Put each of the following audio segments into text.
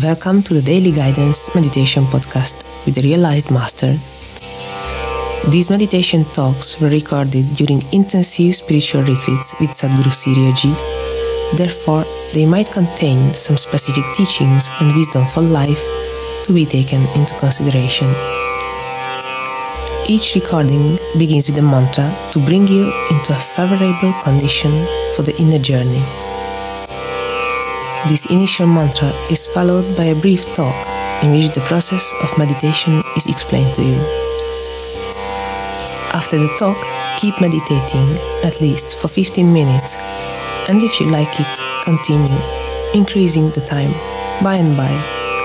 Welcome to the Daily Guidance Meditation Podcast with the Realized Master. These meditation talks were recorded during intensive spiritual retreats with Master Sirio. Therefore, they might contain some specific teachings and wisdom for life to be taken into consideration. Each recording begins with a mantra to bring you into a favorable condition for the inner journey. This initial mantra is followed by a brief talk in which the process of meditation is explained to you. After the talk, keep meditating at least for 15 minutes, and if you like it, continue, increasing the time by and by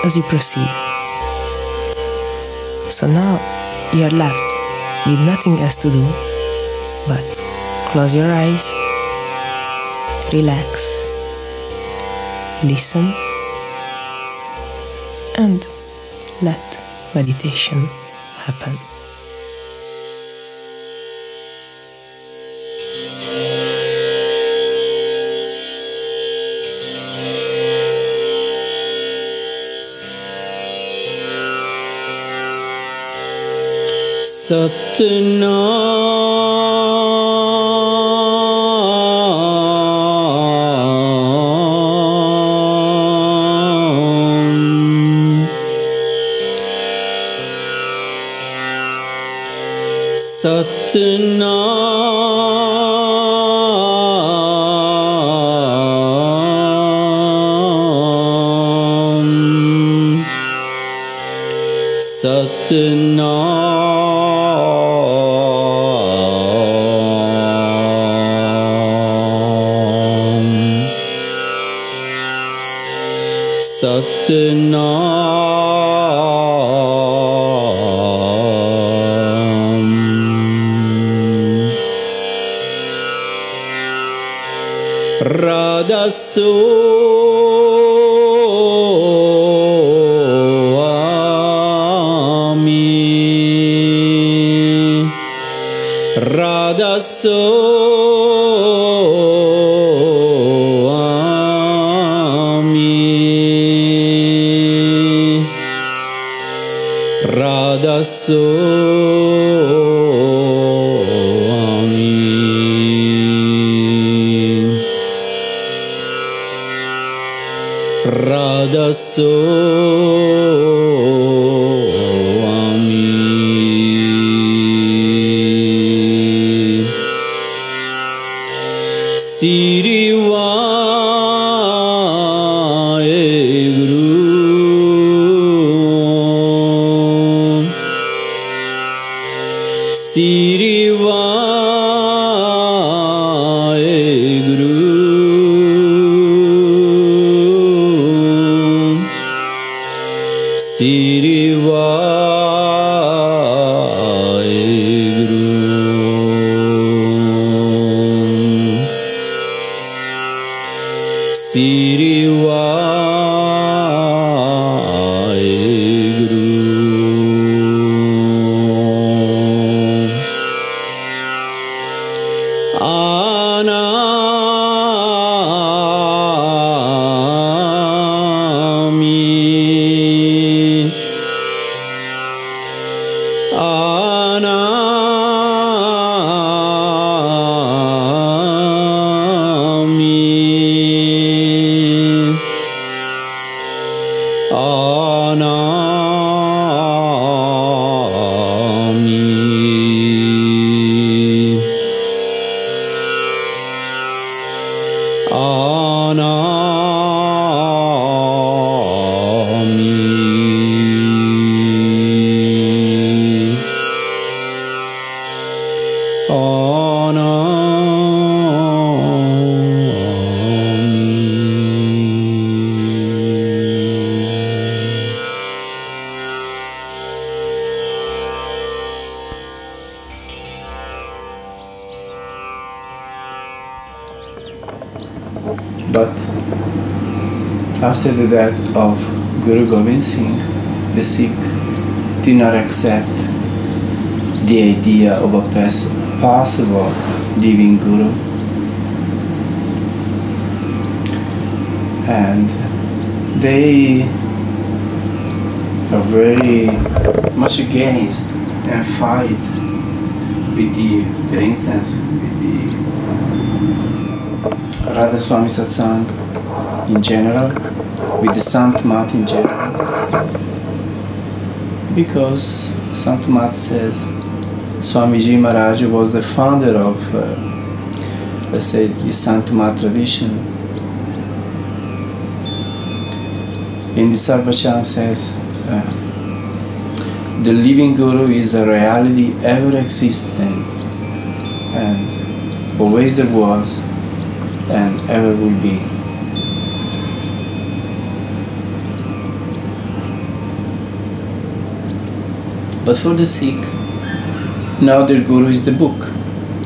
as you proceed. So now you are left with nothing else to do but close your eyes, relax, listen, and let meditation happen. But after the death of Guru Gobind Singh, the Sikh did not accept the idea of a possible living Guru, and they are very much against and fight with the, for instance, with the Radha Swami Satsang in general, with the Sant Mat in general, because Sant Mat says Swamiji Maharaj was the founder of, let's say, the Sant Mat tradition. In the Sarvachan says, the living Guru is a reality ever existing and always there was and ever will be. But for the Sikh, now their Guru is the book.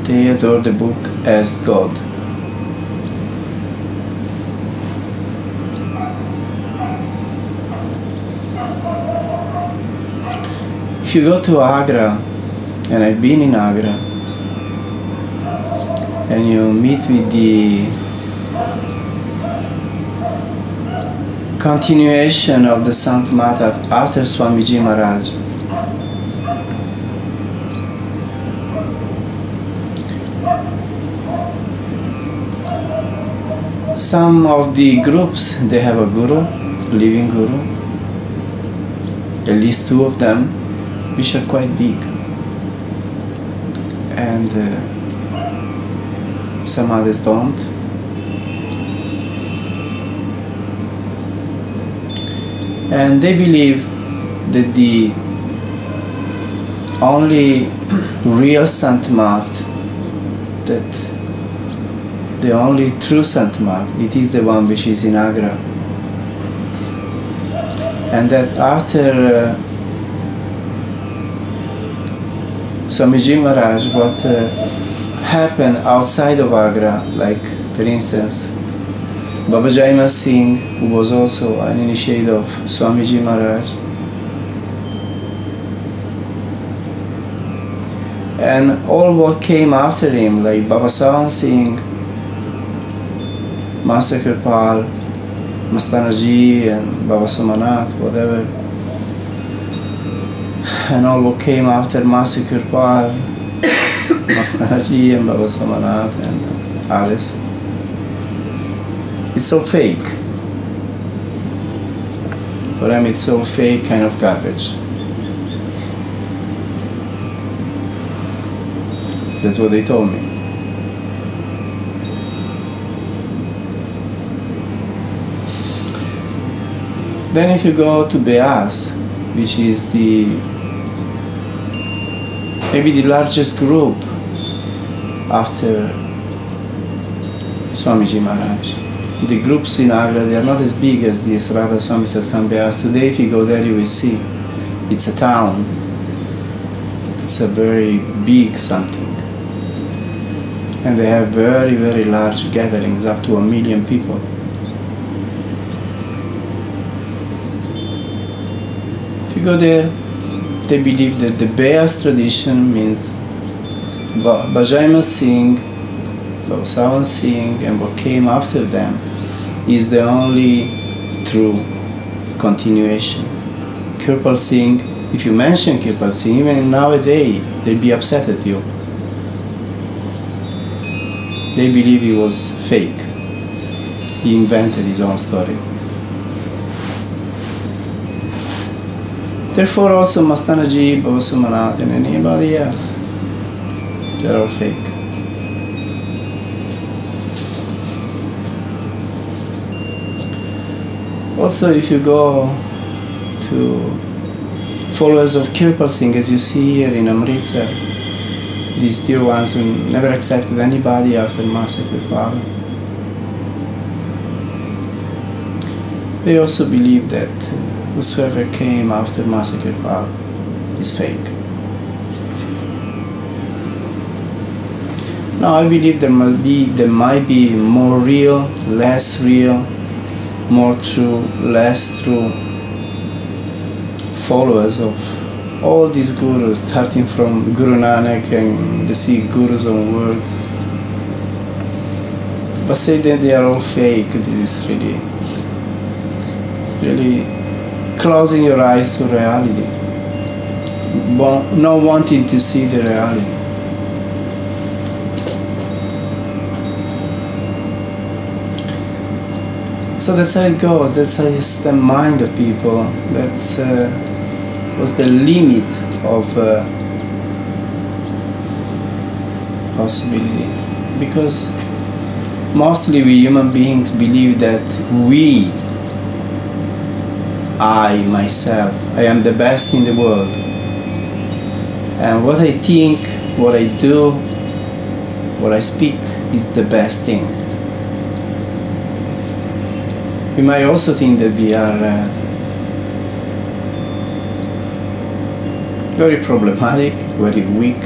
They adore the book as God. If you go to Agra, and I've been in Agra, and you meet with the continuation of the Sant Mat after Swamiji Maharaj, some of the groups, they have a guru, living guru, at least two of them, which are quite big, and some others don't. And they believe that the only real Sant Mat, that the only true Sant Mat, it is the one which is in Agra. And that after Swamiji Maharaj, what happened outside of Agra, like for instance, Baba Jaimal Singh, who was also an initiate of Swamiji Maharaj, and all what came after him, like Baba Sawan Singh, Master Kirpal, Mastanaji and Baba Somanath, whatever, and all what came after Master Kirpal, Mastanaji and Baba Somanath and Alice. It's so fake. For them it's so fake, kind of garbage. That's what they told me. Then if you go to Beas, which is maybe the largest group after Swamiji Maharaj. The groups in Agra, they are not as big as the Radha Swami Satsang Beas. Today if you go there you will see it's a town. It's a very big something. And they have very, very large gatherings, up to 1 million people. If you go there, they believe that the Beas tradition means Bajaimal Singh, Baba Sawan Singh, and what came after them is the only true continuation. Kirpal Singh, if you mention Kirpal Singh, even nowadays, they'll be upset at you. They believe he was fake. He invented his own story. Therefore also Mastanaji, Baba Somanath and anybody else, they're all fake. Also if you go to followers of Kirpal Singh, as you see here in Amritsar, these dear ones who never accepted anybody after Master Kirpal, they also believe that whosoever came after Master Kirpal is fake. Now I believe there might be more real, less real, more true, less true followers of all these gurus, starting from Guru Nanak and the Sikh gurus' own words. But say that they are all fake, this is really closing your eyes to reality, not wanting to see the reality. So that's how it goes. That's how it's the mind of people. That's was the limit of possibility. Because mostly we human beings believe that I, myself, I am the best in the world. And what I think, what I do, what I speak is the best thing. We might also think that we are very problematic, very weak,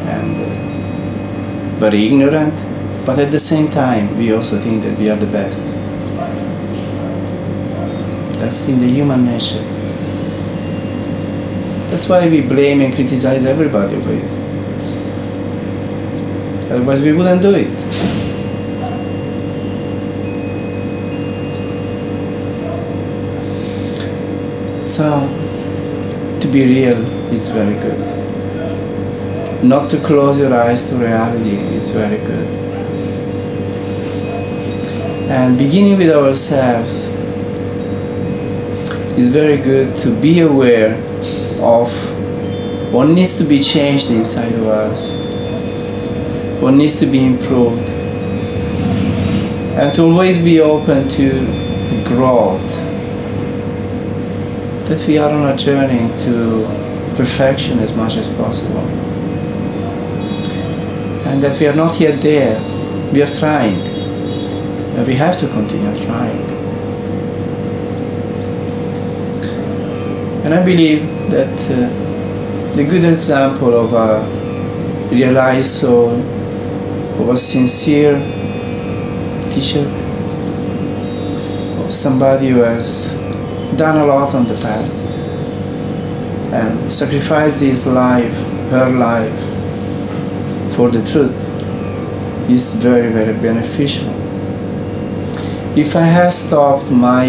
and very ignorant, but at the same time we also think that we are the best. That's in the human nature. That's why we blame and criticize everybody always. Otherwise we wouldn't do it. So, to be real is very good. Not to close your eyes to reality is very good. And beginning with ourselves is very good, to be aware of what needs to be changed inside of us, what needs to be improved, and to always be open to growth. That we are on a journey to perfection as much as possible. And that we are not yet there. We are trying. And we have to continue trying. And I believe that the good example of a realized soul, of a sincere teacher, of somebody who has done a lot on the path and sacrificed his life, her life, for the truth is very, very beneficial. If I have stopped my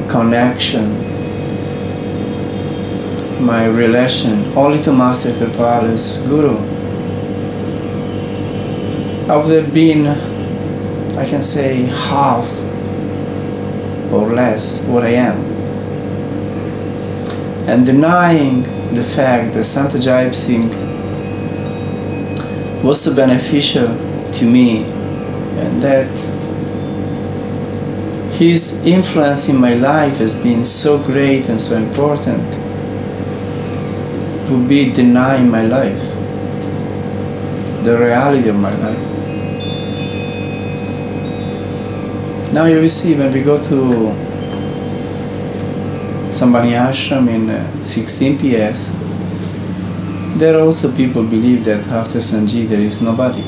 connection, my relation only to Master Kripala's Guru, I would have been, I can say, half or less what I am. And denying the fact that Santa Jai Singh was so beneficial to me, and that his influence in my life has been so great and so important, would be denying my life, the reality of my life. Now you will see, when we go to Sambhani Ashram in 16 PS, there are also people believe that after Sanji there is nobody.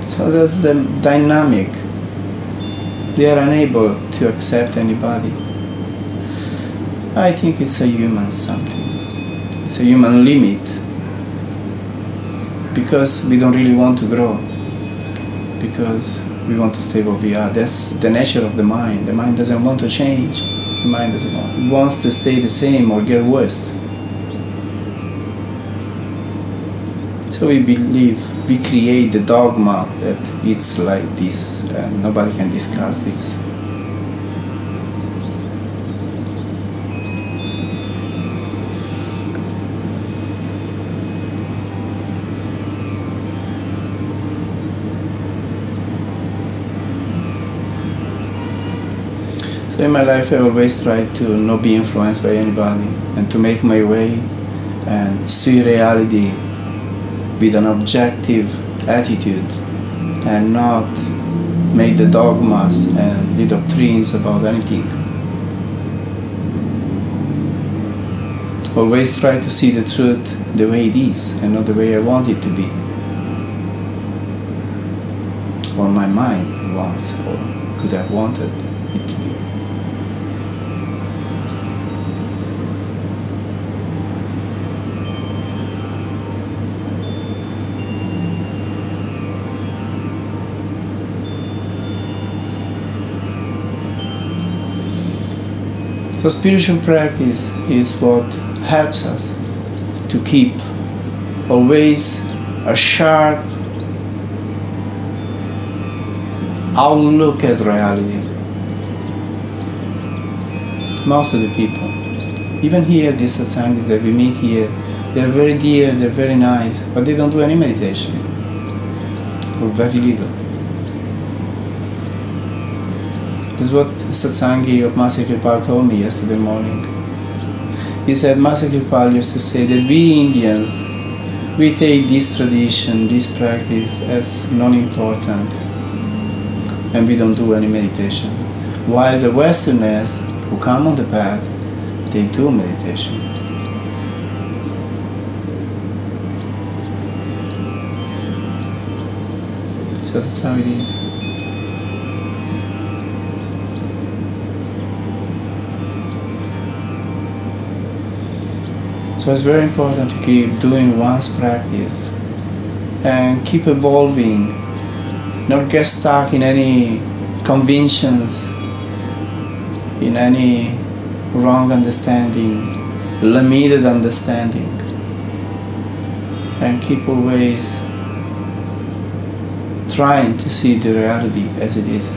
So that's the dynamic. They are unable to accept anybody. I think it's a human something. It's a human limit. Because we don't really want to grow. Because we want to stay where we are. That's the nature of the mind. The mind doesn't want to change. The mind doesn't want. It wants to stay the same or get worse. So we believe, we create the dogma that it's like this and nobody can discuss this. So in my life I always try to not be influenced by anybody and to make my way and see reality with an objective attitude and not make the dogmas and the doctrines about anything. Always try to see the truth the way it is and not the way I want it to be, or my mind wants or could have wanted it to be. So spiritual practice is what helps us to keep always a sharp outlook at reality. Most of the people, even here, these satsangs that we meet here, they're very dear, they're very nice, but they don't do any meditation, or very little. This is what Satsangi of Master Kirpal told me yesterday morning. He said, Master Kirpal used to say that we Indians, we take this tradition, this practice as non-important, and we don't do any meditation. While the Westerners who come on the path, they do meditation. So that's how it is. So it's very important to keep doing one's practice and keep evolving, not get stuck in any conventions, in any wrong understanding, limited understanding, and keep always trying to see the reality as it is.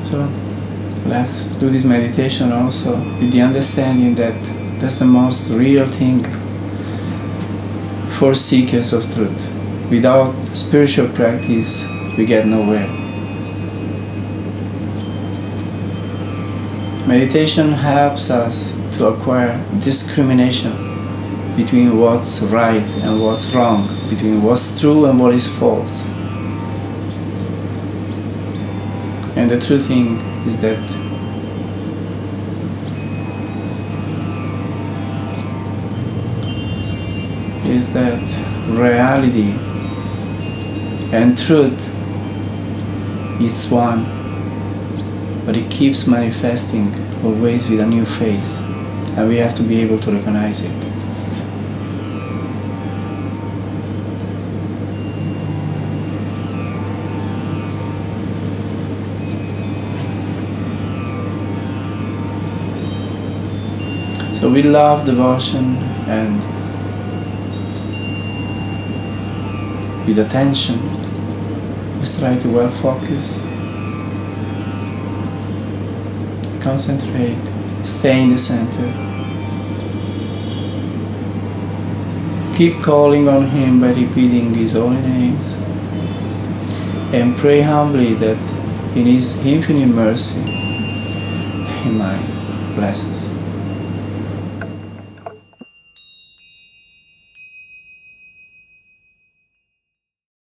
So let's do this meditation also with the understanding that that's the most real thing for seekers of truth. Without spiritual practice, we get nowhere. Meditation helps us to acquire discrimination between what's right and what's wrong, between what's true and what is false. And the true thing is that reality and truth is one, but it keeps manifesting always with a new face, and we have to be able to recognize it. So with love, devotion, and with attention, let's try to well focus, concentrate, stay in the center. Keep calling on Him by repeating His holy names, and pray humbly that in His infinite mercy He might bless us.